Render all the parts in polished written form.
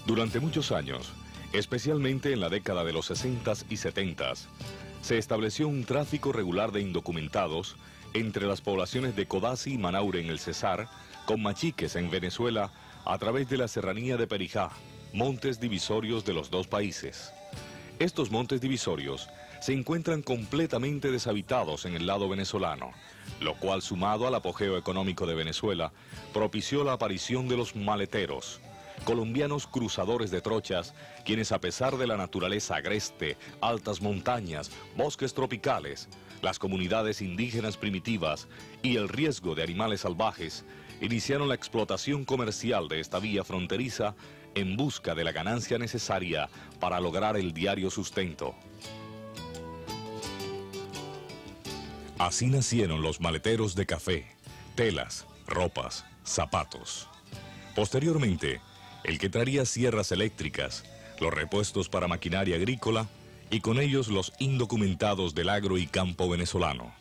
Durante muchos años, especialmente en la década de los 60s y 70s, se estableció un tráfico regular de indocumentados entre las poblaciones de Codazzi y Manaure en el Cesar, con Machiques en Venezuela, a través de la serranía de Perijá, montes divisorios de los dos países. Estos montes divisorios se encuentran completamente deshabitados en el lado venezolano, lo cual, sumado al apogeo económico de Venezuela, propició la aparición de los maleteros, colombianos cruzadores de trochas, quienes, a pesar de la naturaleza agreste, altas montañas, bosques tropicales, las comunidades indígenas primitivas y el riesgo de animales salvajes, iniciaron la explotación comercial de esta vía fronteriza en busca de la ganancia necesaria para lograr el diario sustento. Así nacieron los maleteros de café, telas, ropas, zapatos. Posteriormente, el que traería sierras eléctricas, los repuestos para maquinaria agrícola y con ellos los indocumentados del agro y campo venezolano.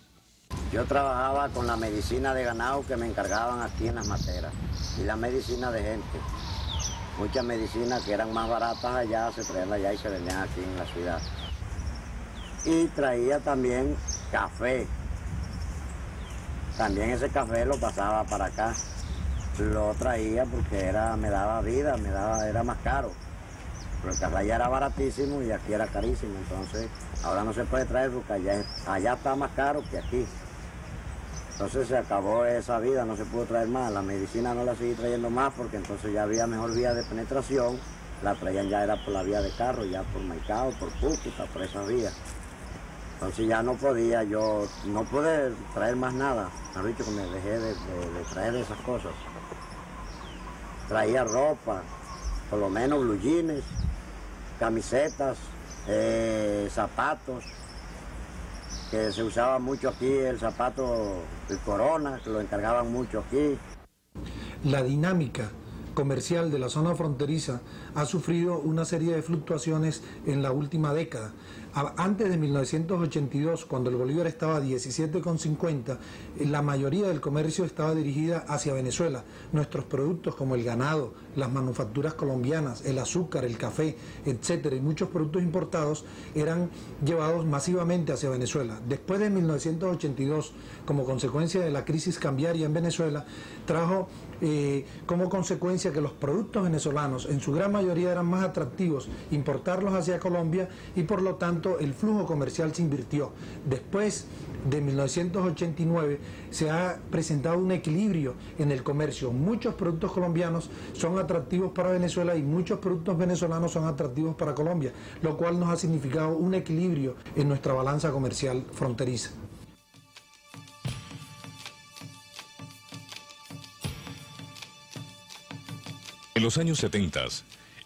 Yo trabajaba con la medicina de ganado que me encargaban aquí en las materas y la medicina de gente. Muchas medicinas que eran más baratas allá se traían allá y se vendían aquí en la ciudad. Y traía también café. También ese café lo pasaba para acá. Lo traía porque me daba vida, era más caro. Pero el café allá era baratísimo y aquí era carísimo. Entonces, ahora no se puede traer porque allá está más caro que aquí. Entonces se acabó esa vida, no se pudo traer más. La medicina no la seguí trayendo más porque entonces ya había mejor vía de penetración. La traían ya era por la vía de carro, ya por Maicao, por Cúcuta, por esa vía. Entonces ya no podía, yo no pude traer más nada. Mejor dicho, que me dejé de traer esas cosas. Traía ropa, por lo menos blue jeans, camisetas, zapatos, que se usaba mucho aquí, el zapato, el Corona, que lo encargaban mucho aquí. La dinámica comercial de la zona fronteriza ha sufrido una serie de fluctuaciones en la última década. Antes de 1982, cuando el bolívar estaba a 17,50, la mayoría del comercio estaba dirigida hacia Venezuela. Nuestros productos como el ganado, las manufacturas colombianas, el azúcar, el café, etcétera, y muchos productos importados eran llevados masivamente hacia Venezuela. Después de 1982, como consecuencia de la crisis cambiaria en Venezuela, trajo como consecuencia que los productos venezolanos en su gran mayoría eran más atractivos importarlos hacia Colombia y por lo tanto el flujo comercial se invirtió. Después de 1989 se ha presentado un equilibrio en el comercio. Muchos productos colombianos son atractivos para Venezuela y muchos productos venezolanos son atractivos para Colombia, lo cual nos ha significado un equilibrio en nuestra balanza comercial fronteriza. En los años 70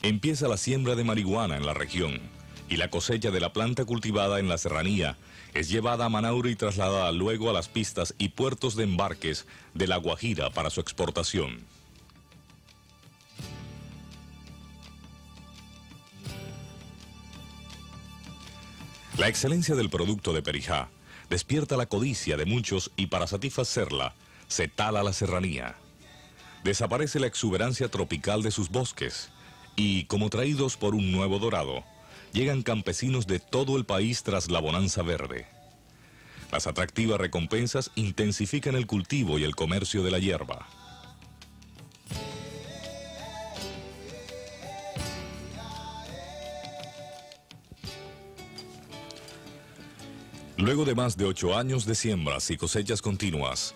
empieza la siembra de marihuana en la región y la cosecha de la planta cultivada en la serranía es llevada a Manaure y trasladada luego a las pistas y puertos de embarques de La Guajira para su exportación. La excelencia del producto de Perijá despierta la codicia de muchos y para satisfacerla se tala la serranía. Desaparece la exuberancia tropical de sus bosques y, como traídos por un nuevo dorado, llegan campesinos de todo el país tras la bonanza verde. Las atractivas recompensas intensifican el cultivo y el comercio de la hierba. Luego de más de 8 años de siembras y cosechas continuas,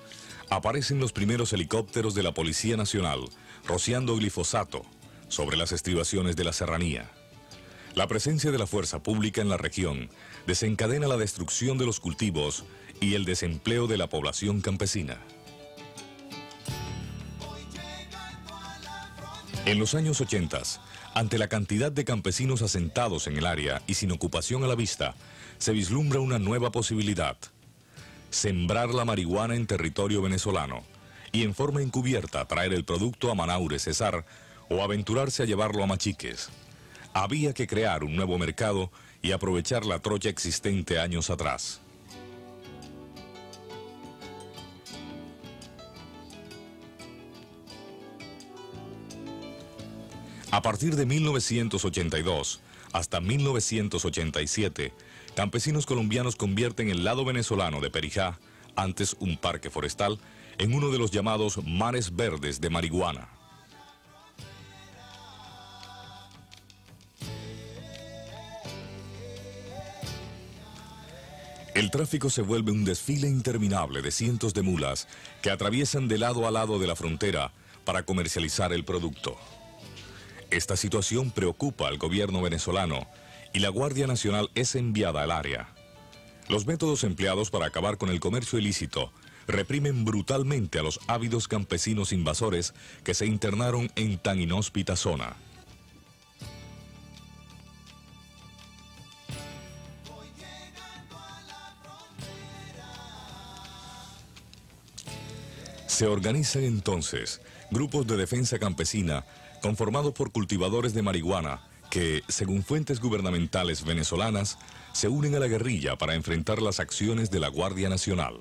aparecen los primeros helicópteros de la Policía Nacional, rociando glifosato sobre las estribaciones de la serranía. La presencia de la fuerza pública en la región desencadena la destrucción de los cultivos y el desempleo de la población campesina. En los años 80, ante la cantidad de campesinos asentados en el área y sin ocupación a la vista, se vislumbra una nueva posibilidad: sembrar la marihuana en territorio venezolano y en forma encubierta traer el producto a Manaure, Cesar, o aventurarse a llevarlo a Machiques. Había que crear un nuevo mercado y aprovechar la trocha existente años atrás. A partir de 1982 hasta 1987, campesinos colombianos convierten el lado venezolano de Perijá, antes un parque forestal, en uno de los llamados mares verdes de marihuana. El tráfico se vuelve un desfile interminable de cientos de mulas que atraviesan de lado a lado de la frontera para comercializar el producto. Esta situación preocupa al gobierno venezolano y la Guardia Nacional es enviada al área. Los métodos empleados para acabar con el comercio ilícito reprimen brutalmente a los ávidos campesinos invasores que se internaron en tan inhóspita zona. Se organizan entonces grupos de defensa campesina conformados por cultivadores de marihuana que, según fuentes gubernamentales venezolanas, se unen a la guerrilla para enfrentar las acciones de la Guardia Nacional.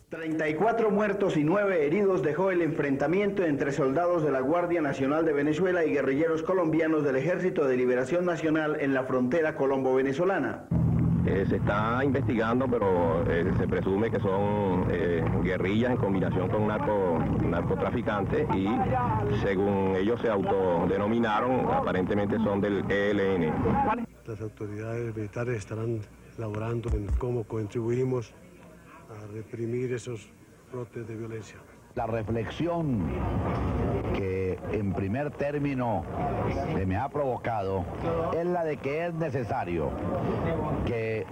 34 muertos y 9 heridos dejó el enfrentamiento entre soldados de la Guardia Nacional de Venezuela y guerrilleros colombianos del Ejército de Liberación Nacional en la frontera colombo-venezolana. Se está investigando, pero se presume que son guerrillas en combinación con narcotraficantes y, según ellos se autodenominaron, aparentemente son del ELN. Las autoridades militares estarán elaborando en cómo contribuimos a reprimir esos brotes de violencia. La reflexión que en primer término se me ha provocado es la de que es necesario que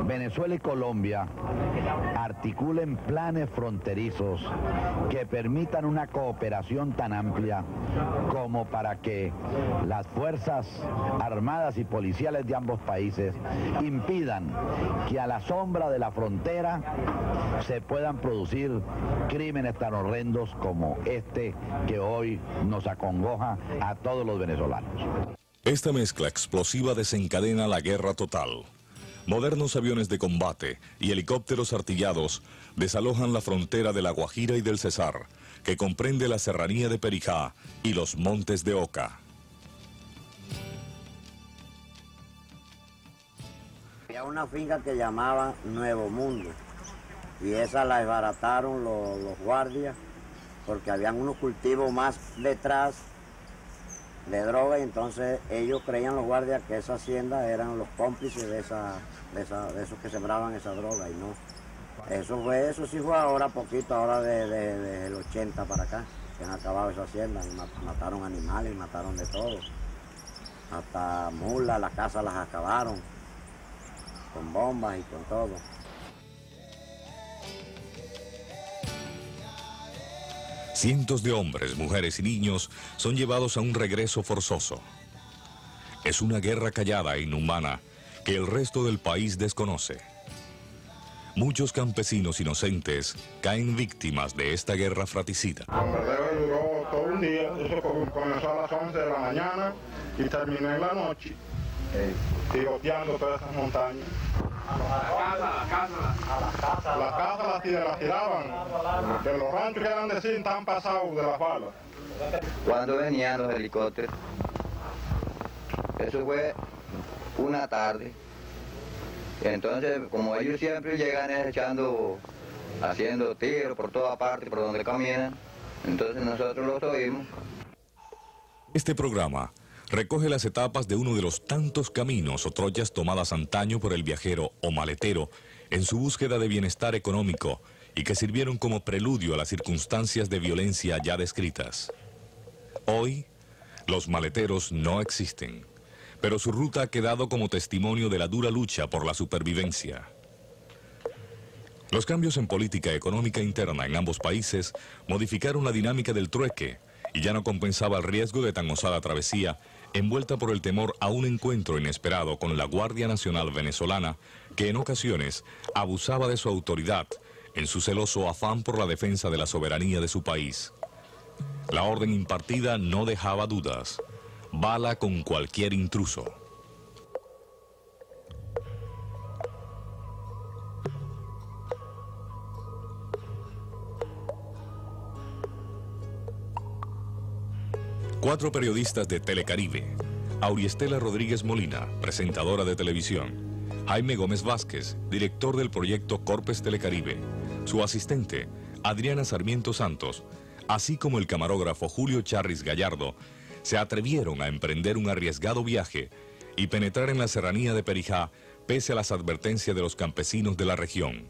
Venezuela y Colombia articulen planes fronterizos que permitan una cooperación tan amplia como para que las fuerzas armadas y policiales de ambos países impidan que a la sombra de la frontera se puedan producir crímenes tan horrendos como este que hoy nos acongoja a todos los venezolanos. Esta mezcla explosiva desencadena la guerra total. Modernos aviones de combate y helicópteros artillados desalojan la frontera de La Guajira y del Cesar, que comprende la serranía de Perijá y los montes de Oca. Había una finca que llamaban Nuevo Mundo y esa la desbarataron los guardias porque habían unos cultivos más detrás de droga y entonces ellos creían los guardias que esa hacienda eran los cómplices de esos que sembraban esa droga y no. Eso sí fue ahora poquito, ahora desde el 80 para acá, que han acabado esa hacienda, y mataron animales, mataron de todo. Hasta mulas, las casas las acabaron, con bombas y con todo. Cientos de hombres, mujeres y niños son llevados a un regreso forzoso. Es una guerra callada e inhumana que el resto del país desconoce. Muchos campesinos inocentes caen víctimas de esta guerra fratricida. El verdadero duró todo un día, eso comenzó a las 11 de la mañana y terminó en la noche, tiroteando todas esas montañas. Las casas las tiraban, que los ranchos que eran de cinta estaban pasados de las balas. Cuando venían los helicópteros, eso fue una tarde. Entonces, como ellos siempre llegan haciendo tiros por toda parte, por donde caminan, entonces nosotros los oímos. Este programa recoge las etapas de uno de los tantos caminos o trochas tomadas antaño por el viajero o maletero en su búsqueda de bienestar económico y que sirvieron como preludio a las circunstancias de violencia ya descritas. Hoy, los maleteros no existen, pero su ruta ha quedado como testimonio de la dura lucha por la supervivencia. Los cambios en política económica interna en ambos países modificaron la dinámica del trueque y ya no compensaba el riesgo de tan osada travesía, envuelta por el temor a un encuentro inesperado con la Guardia Nacional venezolana, que en ocasiones abusaba de su autoridad en su celoso afán por la defensa de la soberanía de su país. La orden impartida no dejaba dudas: bala con cualquier intruso. 4 periodistas de Telecaribe: Auriestela Rodríguez Molina, presentadora de televisión; Jaime Gómez Vázquez, director del proyecto Corpes Telecaribe; su asistente, Adriana Sarmiento Santos, así como el camarógrafo Julio Charris Gallardo, se atrevieron a emprender un arriesgado viaje y penetrar en la serranía de Perijá pese a las advertencias de los campesinos de la región.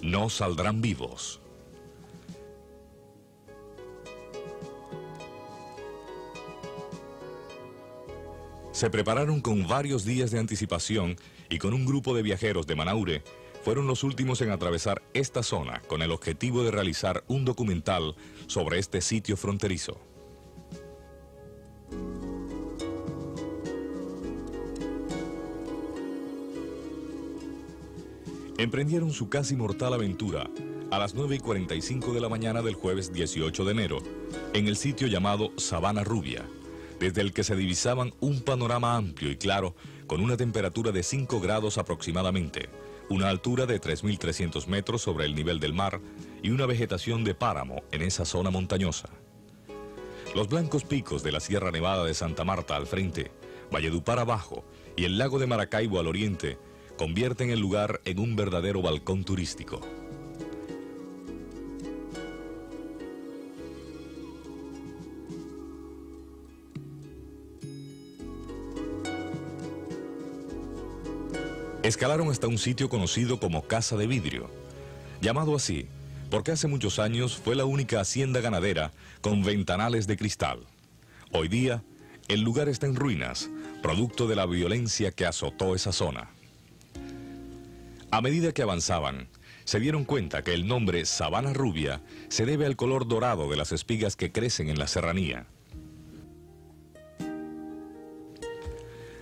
No saldrán vivos. Se prepararon con varios días de anticipación y con un grupo de viajeros de Manaure fueron los últimos en atravesar esta zona con el objetivo de realizar un documental sobre este sitio fronterizo. Emprendieron su casi mortal aventura a las 9:45 de la mañana del jueves 18 de enero en el sitio llamado Sabana Rubia, desde el que se divisaban un panorama amplio y claro con una temperatura de 5 grados aproximadamente, una altura de 3.300 metros sobre el nivel del mar y una vegetación de páramo en esa zona montañosa. Los blancos picos de la Sierra Nevada de Santa Marta al frente, Valledupar abajo y el lago de Maracaibo al oriente convierten el lugar en un verdadero balcón turístico. Escalaron hasta un sitio conocido como Casa de Vidrio, llamado así porque hace muchos años fue la única hacienda ganadera con ventanales de cristal. Hoy día, el lugar está en ruinas, producto de la violencia que azotó esa zona. A medida que avanzaban, se dieron cuenta que el nombre Sabana Rubia se debe al color dorado de las espigas que crecen en la serranía.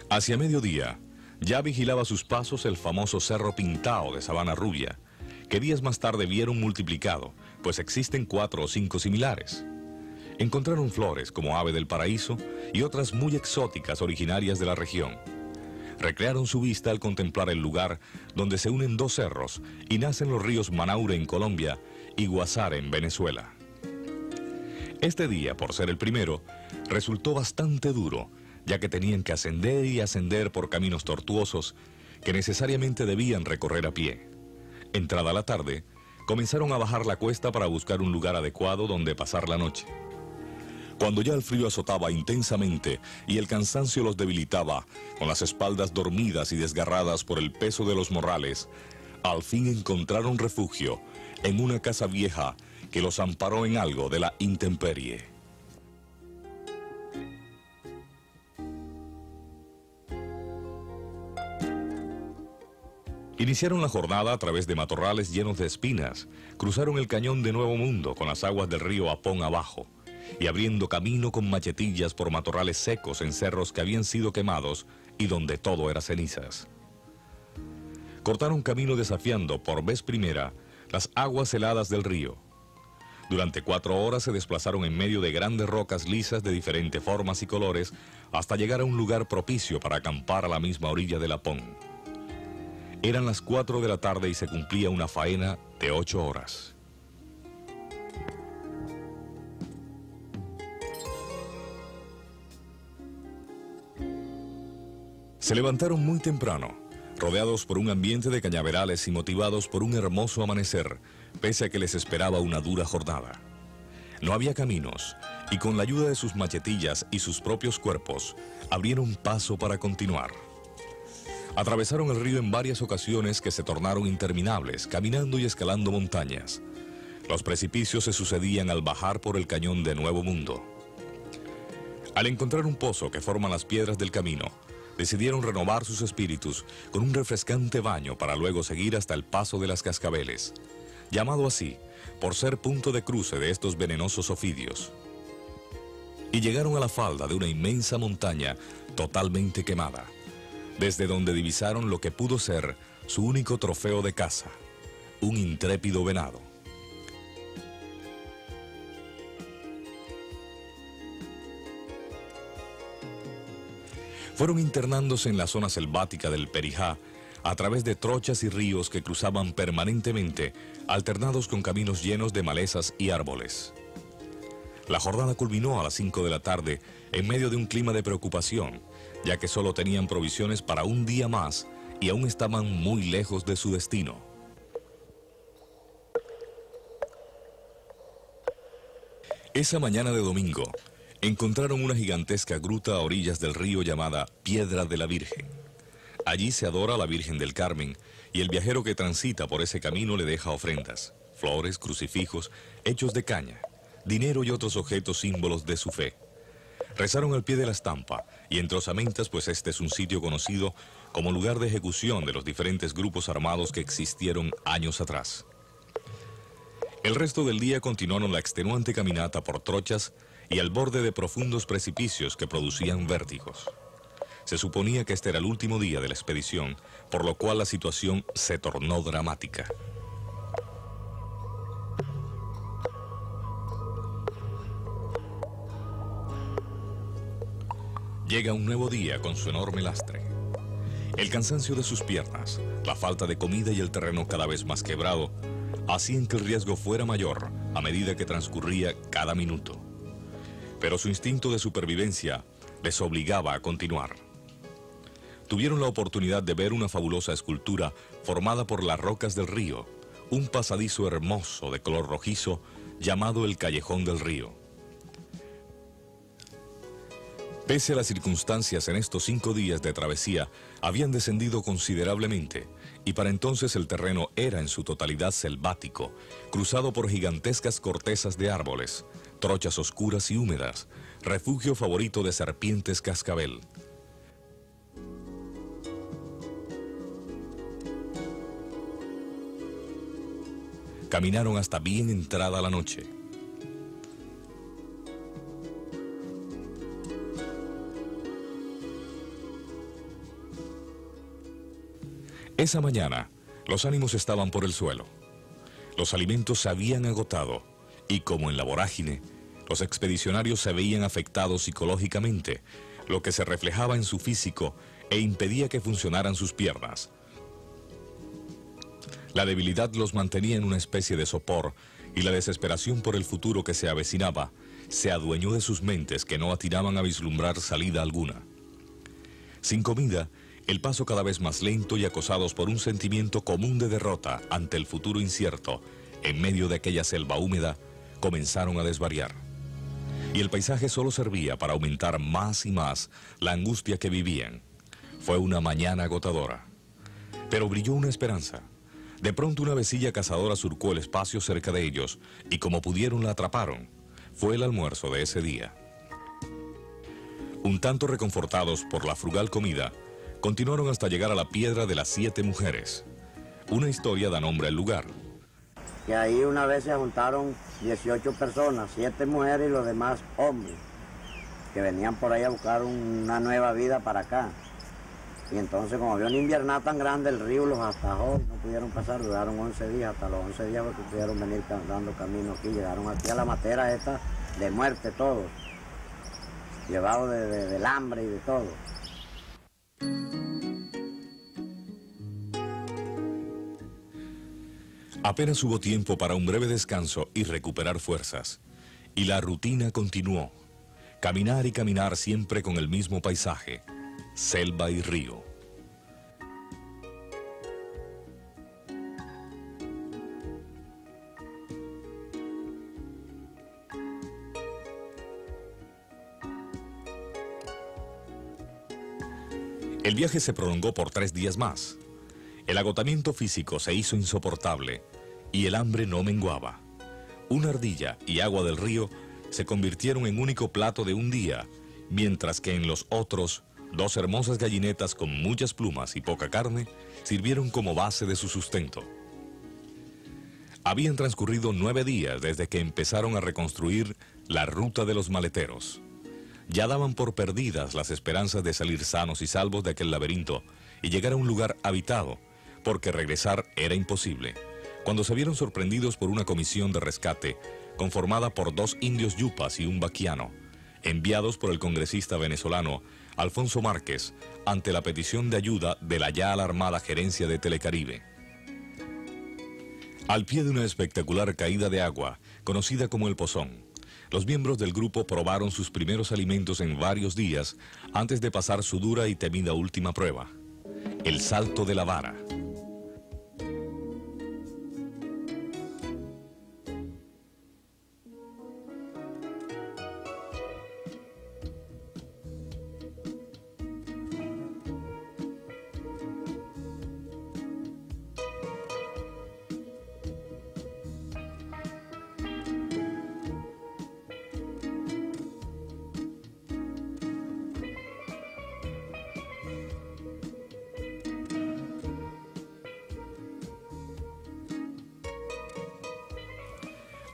Hacia mediodía, ya vigilaba sus pasos el famoso Cerro Pintao de Sabana Rubia, que días más tarde vieron multiplicado, pues existen 4 o 5 similares. Encontraron flores como ave del paraíso y otras muy exóticas originarias de la región. Recrearon su vista al contemplar el lugar donde se unen 2 cerros y nacen los ríos Manaure en Colombia y Guasare en Venezuela. Este día, por ser el primero, resultó bastante duro, ya que tenían que ascender y ascender por caminos tortuosos que necesariamente debían recorrer a pie. Entrada la tarde, comenzaron a bajar la cuesta para buscar un lugar adecuado donde pasar la noche. Cuando ya el frío azotaba intensamente y el cansancio los debilitaba, con las espaldas dormidas y desgarradas por el peso de los morrales, al fin encontraron refugio en una casa vieja que los amparó en algo de la intemperie. Iniciaron la jornada a través de matorrales llenos de espinas, cruzaron el cañón de Nuevo Mundo con las aguas del río Apón abajo, y abriendo camino con machetillas por matorrales secos en cerros que habían sido quemados y donde todo era cenizas. Cortaron camino desafiando por vez primera las aguas heladas del río. Durante 4 horas se desplazaron en medio de grandes rocas lisas de diferentes formas y colores hasta llegar a un lugar propicio para acampar a la misma orilla del Apón. Eran las 4 de la tarde y se cumplía una faena de 8 horas. Se levantaron muy temprano, rodeados por un ambiente de cañaverales y motivados por un hermoso amanecer, pese a que les esperaba una dura jornada. No había caminos, y con la ayuda de sus machetillas y sus propios cuerpos, abrieron paso para continuar. Atravesaron el río en varias ocasiones que se tornaron interminables, caminando y escalando montañas. Los precipicios se sucedían al bajar por el cañón de Nuevo Mundo. Al encontrar un pozo que forman las piedras del camino, decidieron renovar sus espíritus con un refrescante baño para luego seguir hasta el Paso de las Cascabeles, llamado así por ser punto de cruce de estos venenosos ofidios. Y llegaron a la falda de una inmensa montaña totalmente quemada, desde donde divisaron lo que pudo ser su único trofeo de caza, un intrépido venado. Fueron internándose en la zona selvática del Perijá a través de trochas y ríos que cruzaban permanentemente, alternados con caminos llenos de malezas y árboles. La jornada culminó a las 5 de la tarde en medio de un clima de preocupación, ya que solo tenían provisiones para un día más y aún estaban muy lejos de su destino. Esa mañana de domingo, encontraron una gigantesca gruta a orillas del río llamada Piedra de la Virgen. Allí se adora a la Virgen del Carmen y el viajero que transita por ese camino le deja ofrendas, flores, crucifijos, hechos de caña, dinero y otros objetos símbolos de su fe. Rezaron al pie de la estampa y entre osamentas, pues este es un sitio conocido como lugar de ejecución de los diferentes grupos armados que existieron años atrás. El resto del día continuaron la extenuante caminata por trochas y al borde de profundos precipicios que producían vértigos. Se suponía que este era el último día de la expedición, por lo cual la situación se tornó dramática. Llega un nuevo día con su enorme lastre. El cansancio de sus piernas, la falta de comida y el terreno cada vez más quebrado hacían que el riesgo fuera mayor a medida que transcurría cada minuto. Pero su instinto de supervivencia les obligaba a continuar. Tuvieron la oportunidad de ver una fabulosa escultura formada por las rocas del río, un pasadizo hermoso de color rojizo llamado el Callejón del Río. Pese a las circunstancias, en estos 5 días de travesía habían descendido considerablemente y para entonces el terreno era en su totalidad selvático, cruzado por gigantescas cortezas de árboles, trochas oscuras y húmedas, refugio favorito de serpientes cascabel. Caminaron hasta bien entrada la noche. Esa mañana, los ánimos estaban por el suelo. Los alimentos se habían agotado y, como en la vorágine, los expedicionarios se veían afectados psicológicamente, lo que se reflejaba en su físico e impedía que funcionaran sus piernas. La debilidad los mantenía en una especie de sopor y la desesperación por el futuro que se avecinaba se adueñó de sus mentes que no atinaban a vislumbrar salida alguna. Sin comida, el paso cada vez más lento y acosados por un sentimiento común de derrota ante el futuro incierto, en medio de aquella selva húmeda, comenzaron a desvariar. Y el paisaje solo servía para aumentar más y más la angustia que vivían. Fue una mañana agotadora. Pero brilló una esperanza. De pronto una avecilla cazadora surcó el espacio cerca de ellos y como pudieron la atraparon. Fue el almuerzo de ese día. Un tanto reconfortados por la frugal comida, continuaron hasta llegar a la Piedra de las 7 Mujeres. Una historia da nombre al lugar. Que ahí una vez se juntaron 18 personas, 7 mujeres y los demás hombres, que venían por ahí a buscar una nueva vida para acá. Y entonces, como había una invernada tan grande, el río los atajó, no pudieron pasar, duraron 11 días, hasta los 11 días porque pudieron venir dando camino aquí, llegaron aquí a la matera esta de muerte todos, llevados del hambre y de todo. Apenas hubo tiempo para un breve descanso y recuperar fuerzas, y la rutina continuó, caminar y caminar siempre con el mismo paisaje, selva y río. El viaje se prolongó por 3 días más. El agotamiento físico se hizo insoportable y el hambre no menguaba. Una ardilla y agua del río se convirtieron en único plato de un día, mientras que en los otros, 2 hermosas gallinetas con muchas plumas y poca carne sirvieron como base de su sustento. Habían transcurrido 9 días desde que empezaron a reconstruir la ruta de los maleteros. Ya daban por perdidas las esperanzas de salir sanos y salvos de aquel laberinto y llegar a un lugar habitado, porque regresar era imposible, cuando se vieron sorprendidos por una comisión de rescate conformada por 2 indios yupas y un vaquiano, enviados por el congresista venezolano Alfonso Márquez ante la petición de ayuda de la ya alarmada gerencia de Telecaribe. Al pie de una espectacular caída de agua, conocida como el Pozón, Los miembros del grupo probaron sus primeros alimentos en varios días antes de pasar su dura y temida última prueba, el salto de la vara.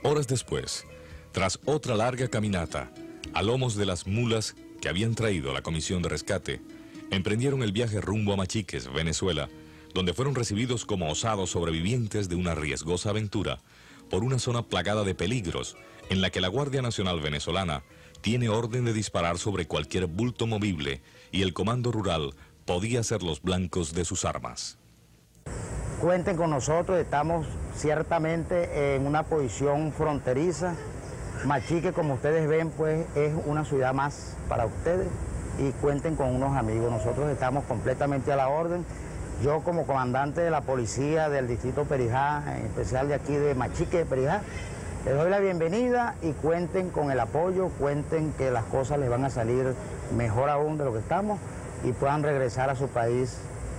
Horas después, tras otra larga caminata, a lomos de las mulas que habían traído a la comisión de rescate, emprendieron el viaje rumbo a Machiques, Venezuela, donde fueron recibidos como osados sobrevivientes de una riesgosa aventura por una zona plagada de peligros en la que la Guardia Nacional Venezolana tiene orden de disparar sobre cualquier bulto movible y el Comando Rural podía ser los blancos de sus armas. Cuenten con nosotros, estamos ciertamente en una posición fronteriza. Machique, como ustedes ven, pues es una ciudad más para ustedes y cuenten con unos amigos. Nosotros estamos completamente a la orden. Yo como comandante de la policía del distrito Perijá, en especial de aquí de Machique de Perijá, les doy la bienvenida y cuenten con el apoyo, cuenten que las cosas les van a salir mejor aún de lo que estamos y puedan regresar a su país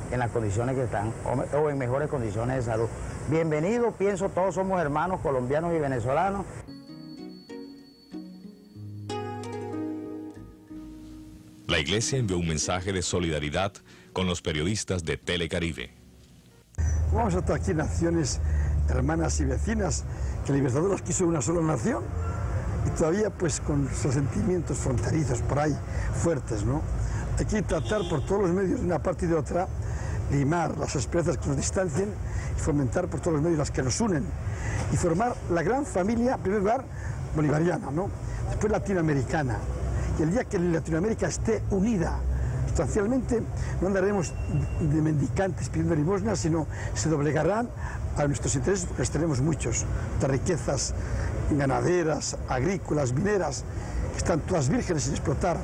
en las condiciones que están, o en mejores condiciones de salud. Bienvenidos, pienso todos somos hermanos colombianos y venezolanos. La iglesia envió un mensaje de solidaridad con los periodistas de Telecaribe. Vamos a estar aquí naciones hermanas y vecinas, que el Libertador las quiso una sola nación, y todavía pues con sus sentimientos fronterizos por ahí fuertes, ¿no? Hay que tratar por todos los medios de una parte y de otra, limar las asperezas que nos distancien y fomentar por todos los medios las que nos unen y formar la gran familia, en primer lugar, bolivariana, ¿no? Después latinoamericana. Y el día que Latinoamérica esté unida sustancialmente, no andaremos de mendicantes pidiendo limosna, sino se doblegarán a nuestros intereses, porque los tenemos muchos, de riquezas ganaderas, agrícolas, mineras, que están todas vírgenes sin explotar.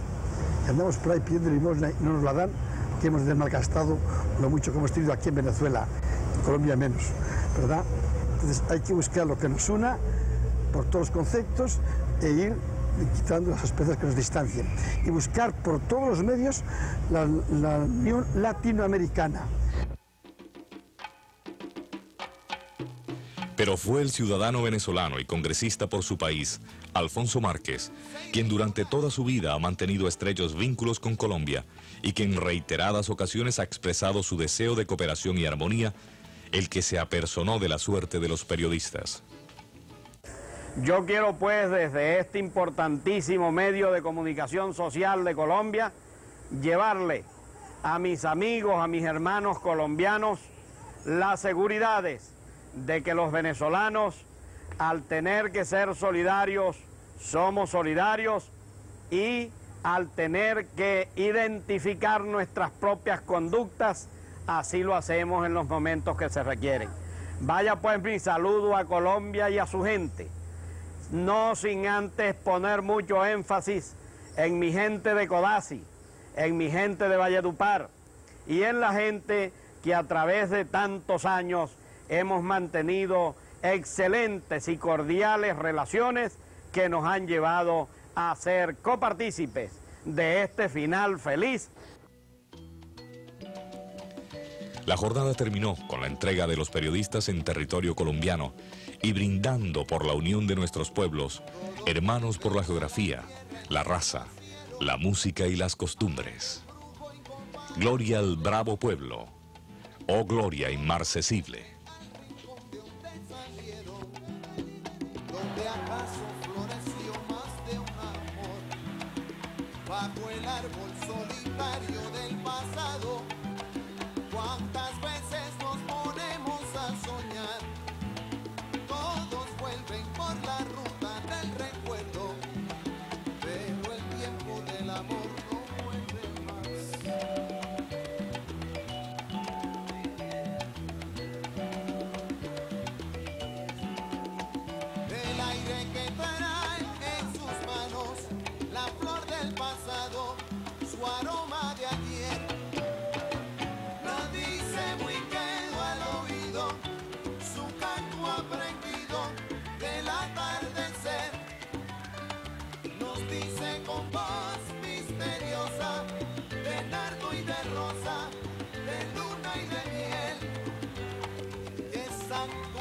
Y andamos por ahí pidiendo limosna y no nos la dan, que hemos malgastado lo mucho que hemos tenido aquí en Venezuela, en Colombia menos, ¿verdad? Entonces hay que buscar lo que nos una por todos los conceptos e ir quitando las asperezas que nos distancien y buscar por todos los medios la unión latinoamericana. Pero fue el ciudadano venezolano y congresista por su país, Alfonso Márquez, quien durante toda su vida ha mantenido estrechos vínculos con Colombia y que en reiteradas ocasiones ha expresado su deseo de cooperación y armonía, el que se apersonó de la suerte de los periodistas. Yo quiero pues desde este importantísimo medio de comunicación social de Colombia llevarle a mis amigos, a mis hermanos colombianos las seguridades de que los venezolanos, al tener que ser solidarios, somos solidarios, y al tener que identificar nuestras propias conductas, así lo hacemos en los momentos que se requieren. Vaya pues mi saludo a Colombia y a su gente, no sin antes poner mucho énfasis en mi gente de Codazzi, en mi gente de Valledupar y en la gente que a través de tantos años hemos mantenido excelentes y cordiales relaciones que nos han llevado a ser copartícipes de este final feliz. La jornada terminó con la entrega de los periodistas en territorio colombiano y brindando por la unión de nuestros pueblos, hermanos por la geografía, la raza, la música y las costumbres. Gloria al bravo pueblo, oh gloria inmarcesible. Bajo el árbol solitario del pasado, cuántas veces nos ponemos a soñar, todos vuelven por la ruta del recuerdo, pero el tiempo del amor no vuelve más. El aire que trae en su piensan